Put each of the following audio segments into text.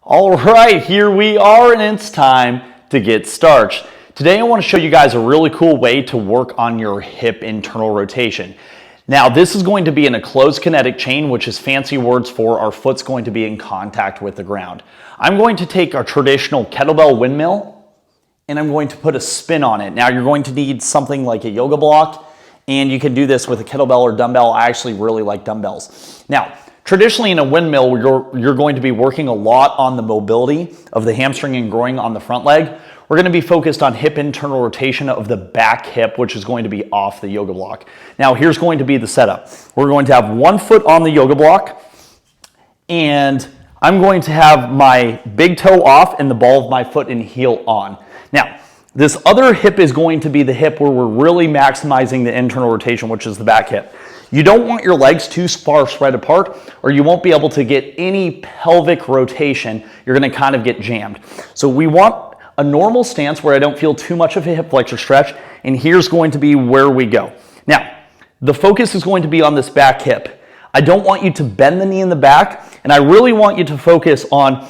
All right, here we are, and it's time to get started. Today I want to show you guys a really cool way to work on your hip internal rotation. Now this is going to be in a closed kinetic chain, which is fancy words for our foot's going to be in contact with the ground. I'm going to take our traditional kettlebell windmill and I'm going to put a spin on it. Now you're going to need something like a yoga block, and you can do this with a kettlebell or dumbbell. I actually really like dumbbells. Now, traditionally in a windmill, you're going to be working a lot on the mobility of the hamstring and groin on the front leg. We're going to be focused on hip internal rotation of the back hip, which is going to be off the yoga block. Now, here's going to be the setup. We're going to have one foot on the yoga block, and I'm going to have my big toe off and the ball of my foot and heel on. Now, this other hip is going to be the hip where we're really maximizing the internal rotation, which is the back hip. You don't want your legs too far spread apart, or you won't be able to get any pelvic rotation. You're going to kind of get jammed. So we want a normal stance where I don't feel too much of a hip flexor stretch, and here's going to be where we go. Now, the focus is going to be on this back hip. I don't want you to bend the knee in the back, and I really want you to focus on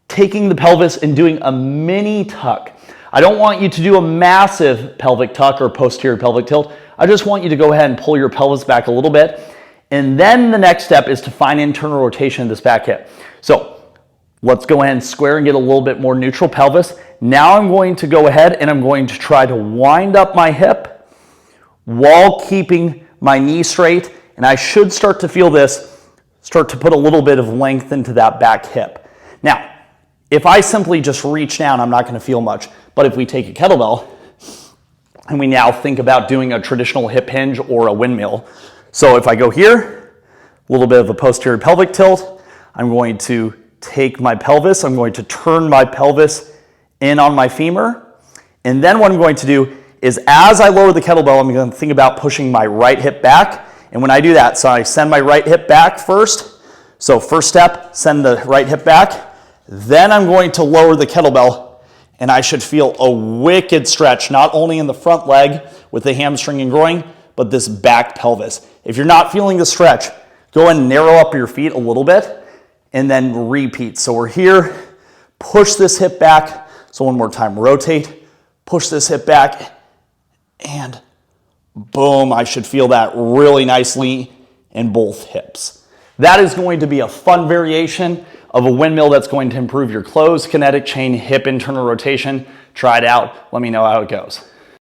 taking the pelvis and doing a mini tuck. I don't want you to do a massive pelvic tuck or posterior pelvic tilt. I just want you to go ahead and pull your pelvis back a little bit. And then the next step is to find internal rotation of this back hip. So let's go ahead and square and get a little bit more neutral pelvis. Now I'm going to go ahead and I'm going to try to wind up my hip while keeping my knee straight. And I should start to feel this, start to put a little bit of length into that back hip. Now, if I simply just reach down, I'm not going to feel much. But if we take a kettlebell and we now think about doing a traditional hip hinge or a windmill. So if I go here, a little bit of a posterior pelvic tilt, I'm going to take my pelvis, I'm going to turn my pelvis in on my femur. And then what I'm going to do is as I lower the kettlebell, I'm going to think about pushing my right hip back. And when I do that, so I send my right hip back first. So first step, send the right hip back. Then I'm going to lower the kettlebell, and I should feel a wicked stretch, not only in the front leg with the hamstring and groin, but this back pelvis. If you're not feeling the stretch, go and narrow up your feet a little bit and then repeat. So we're here, push this hip back. So one more time, rotate, push this hip back, and boom, I should feel that really nicely in both hips. That is going to be a fun variation of a windmill that's going to improve your closed kinetic chain hip internal rotation. Try it out. Let me know how it goes.